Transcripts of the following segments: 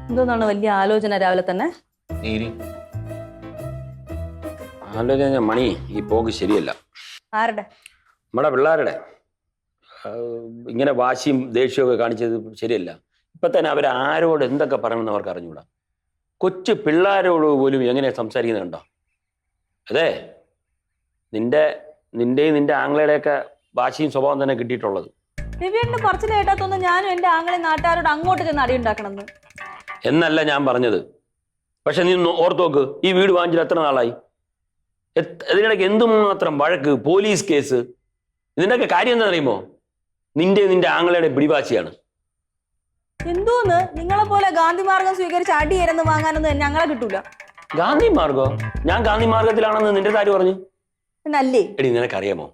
എന്തോന്നാണ് വലിയ ആലോചന രാവിലെ തന്നെ? ആലോചന മണി ഈ പോക്ക് ശരിയല്ല. ആരുടെ? നമ്മുടെ പിള്ളേരുടെ ഇങ്ങനെ വാശിയും ദേഷ്യമൊക്കെ കാണിച്ചത് ശരിയല്ല. ഇപ്പൊ തന്നെ അവരാരോട് എന്തൊക്കെ പറയണമെന്ന് അവർക്ക് അറിഞ്ഞൂടാ. കൊച്ചു പിള്ളേരോട് പോലും എങ്ങനെ സംസാരിക്കുന്നുണ്ടോ? അതെ, നിന്റെയും നിന്റെ ആംഗ്ലയുടെയൊക്കെ വാശിയും സ്വഭാവം തന്നെ കിട്ടിയിട്ടുള്ളത്. ദിവ്യേട്ടന് പറച്ചിൽ കേട്ടാത്തൊന്ന് ഞാനും എന്റെ ആംഗ്ലെ നാട്ടുകാരോട് അങ്ങോട്ട് ചെന്ന് അടി ഉണ്ടാക്കണമെന്ന് എന്നല്ല ഞാൻ പറഞ്ഞത്. പക്ഷെ നീ ഓർത്ത് നോക്ക്, ഈ വീട് വാങ്ങിച്ചിട്ട് എത്ര നാളായി? ഇതിനിടയ്ക്ക് എന്തുമാത്രം വഴക്ക്, പോലീസ് കേസ്. ഇതിൻ്റെയൊക്കെ കാര്യം എന്താ അറിയുമോ? നിന്റെ ആംഗ്ലയുടെ പിടിവാശിയാണ്. എന്തോന്ന് നിങ്ങളെ പോലെ ഗാന്ധി മാർഗം സ്വീകരിച്ച് അടി ഇരന്ന് വാങ്ങാനൊന്നും ഞങ്ങളെ കിട്ടൂല. ഗാന്ധി മാർഗോ? ഞാൻ ഗാന്ധി മാർഗത്തിലാണെന്ന് നിന്റെ താര് പറഞ്ഞു. എന്നല്ലേ? എടി, നിനക്കറിയാമോ,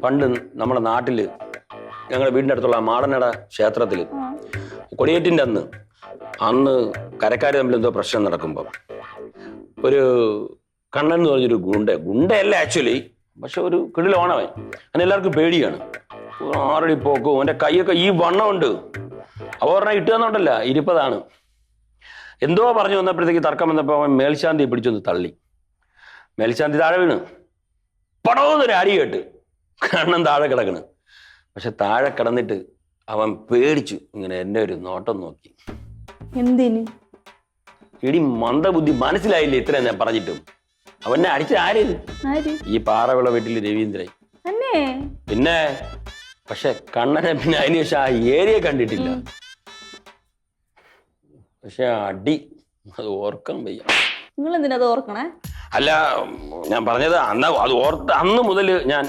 പണ്ട് നമ്മുടെ നാട്ടില് ഞങ്ങളുടെ വീടിൻ്റെ അടുത്തുള്ള മാടനട ക്ഷേത്രത്തില് കൊടിയേറ്റിൻ്റെ അന്ന് കരക്കാര് തമ്മിൽ എന്തോ പ്രശ്നം നടക്കുമ്പോൾ ഒരു കണ്ണൻ എന്ന് പറഞ്ഞൊരു ഗുണ്ടയല്ല ആക്ച്വലി, പക്ഷെ ഒരു കിടിലോണവൻ. അങ്ങനെ എല്ലാവർക്കും പേടിയാണ്. ആറടി പോക്കും, അവൻ്റെ കൈയൊക്കെ ഈ വണ്ണമുണ്ട്. അവ പറഞ്ഞാൽ ഇട്ടുകയെന്നുണ്ടല്ല, ഇരിപ്പതാണ്. എന്തോ പറഞ്ഞു വന്നപ്പോഴത്തേക്ക് തർക്കം വന്നപ്പോൾ അവൻ മേൽശാന്തി പിടിച്ചൊന്ന് തള്ളി. മേൽശാന്തി താഴെ വീണ് പടവെന്നൊരു അടി കേട്ട് കണ്ണൻ താഴെ കിടക്കണ്. പക്ഷെ താഴെ കിടന്നിട്ട് അവൻ പേടിച്ചു ഇങ്ങനെ എന്നെ ഒരു നോട്ടം നോക്കി. എന്തിന്? ഇടി മന്ദബുദ്ധി, മനസ്സിലായില്ലേ ഇത്രയും ഞാൻ പറഞ്ഞിട്ടും? അവനെ അടിച്ച ആരേത്? ഈ പാറവിള വീട്ടില് രവീന്ദ്രൻ. പിന്നെ പക്ഷെ കണ്ണനെ പിന്നെ അതിന് ശേഷം ആ ഏരിയ കണ്ടിട്ടില്ല. പക്ഷെ അടി അത് ഓർക്കാൻ വയ്യ. നിങ്ങൾ എന്തിനാ അത് ഓർക്കണേ? അല്ല, ഞാൻ പറഞ്ഞത് അന്ന് മുതൽ ഞാൻ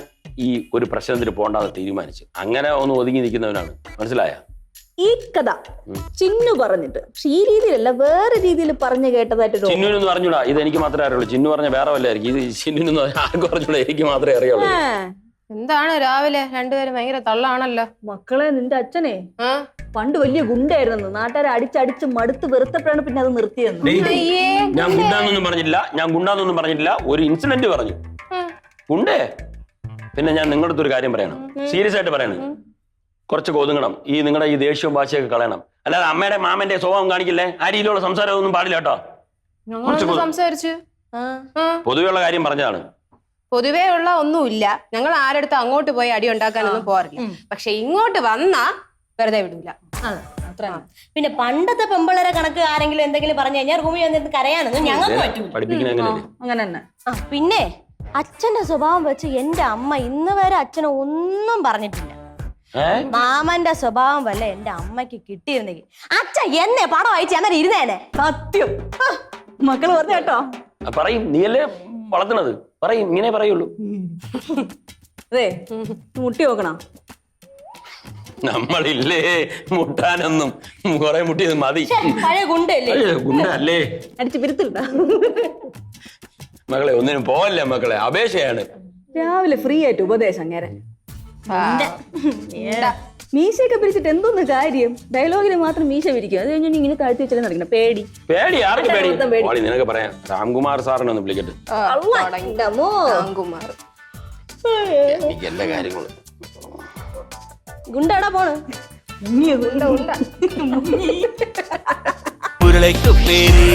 ഈ ഒരു പ്രശ്നത്തിന് പോകണ്ടെന്ന് തീരുമാനിച്ചു. അങ്ങനെ ഒന്ന് ഒതുങ്ങി നിൽക്കുന്നവനാണ്. മനസ്സിലായ? ഈ കഥ ചിന്നു പറഞ്ഞിട്ട് പക്ഷെ ഈ രീതിയിലല്ല, വേറെ രീതിയിൽ പറഞ്ഞു കേട്ടതായിട്ട്. ചിന്നുവിനൊന്നും അറിഞ്ഞൂടാ, ഇത് എനിക്ക് മാത്രമേ അറിയുള്ളൂ. ചിന്നു പറഞ്ഞ വേറെ വല്ലായിരിക്കും. ഇത് ചിന്നുവിനൊന്നും ആർക്കും അറിഞ്ഞൂടാ, എനിക്ക് മാത്രമേ അറിയുള്ളൂ. എന്താണ് രാവിലെ രണ്ടുപേരും ഭയങ്കര തള്ളാണല്ലോ? മക്കളെ, നിന്റെ അച്ഛനെ പണ്ട് വലിയ ഗുണ്ടായിരുന്നു. നാട്ടുകാരെ അടിച്ചടിച്ച് മടുത്ത് വെറുത്തപ്പോഴാണ് പിന്നെ അത് നിർത്തിയെന്ന്. ഞാൻ ഗുണ്ടാന്നൊന്നും പറഞ്ഞിട്ടില്ല. ഒരു ഇൻസിഡന്റ് പറഞ്ഞു. ഗുണ്ടേ? പിന്നെ ഞാൻ നിങ്ങളുടെ അടുത്തൊരു കാര്യം പറയണം, സീരിയസ് ആയിട്ട് പറയണം. കുറച്ച് ഒതുങ്ങണം. ഈ നിങ്ങളുടെ ഈ ദേഷ്യവും ഭാഷയൊക്കെ കളയണം. അല്ലാതെ അമ്മയുടെ മാമന്റെ സ്വഭാവം കാണിക്കില്ലേ? ആ രീതിയിലുള്ള സംസാരം ഒന്നും പാടില്ല കേട്ടോ. സംസാരിച്ചു പൊതുവെയുള്ള കാര്യം പറഞ്ഞതാണ്. പൊതുവേ ഉള്ള ഒന്നുമില്ല. ഞങ്ങൾ ആരടുത്ത് അങ്ങോട്ട് പോയി അടി ഉണ്ടാക്കാനൊന്നും പോറില്ല. പക്ഷെ ഇങ്ങോട്ട് വന്നാ വെറുതെ വിടൂല. പിന്നെ പണ്ടത്തെ പെമ്പിളരെ കണക്ക് ആരെങ്കിലും എന്തെങ്കിലും പറഞ്ഞു കഴിഞ്ഞാൽ റൂമിൽ വന്നിട്ട് കരയാനൊന്നും ഞങ്ങൾക്ക് പറ്റൂല. അങ്ങനെ തന്നെ. പിന്നെ അച്ഛന്റെ സ്വഭാവം വെച്ച് എന്റെ അമ്മ ഇന്ന് വരെ അച്ഛനെ ഒന്നും പറഞ്ഞിട്ടില്ല. മാമന്റെ സ്വഭാവം വല്ല എന്റെ അമ്മയ്ക്ക് കിട്ടിയിരുന്നെങ്കിൽ അച്ഛൻ എന്നെ പടം അയച്ചു അന്നേരം ഇരുന്നേനെ. സത്യം മക്കള് പറഞ്ഞ കേട്ടോ. പറയും, നീയല്ലേ വളർത്തണത്, പറയും, ഇങ്ങനെ പറയുള്ളൂ. അതെ, മുട്ടി നോക്കണം. നമ്മളില്ലേ മുട്ടാനൊന്നും, കുറെ മുട്ടിയത് മതി. പഴയ ഗുണ്ടല്ലേ? അടിച്ച് പിരുത്തില്ല മക്കളെ, ഒന്നിനും പോവല്ലേ മക്കളെ, അപേക്ഷയാണ്. രാവിലെ ഫ്രീ ആയിട്ട് ഉപദേശം. അങ്ങനെ മീശയൊക്കെ പിരിച്ചിട്ട് എന്തോന്ന് കാര്യം? ഡയലോഗിന് മാത്രം മീശ പിരിക്കും. അത് കഴിഞ്ഞ ഇങ്ങനെ താഴ്ത്തി വെച്ചാൽ നടക്കണം. പേടി ആർക്ക് പേടി? നിനക്ക് പറയാം, രാംകുമാർ സാറിനെ ഒന്ന് വിളിക്കട്ടെ. എനിക്ക് എല്ലാ കാര്യങ്ങളും. ഗുണ്ടടാ പോണ്. ഉരുളയ്ക്ക് പേര്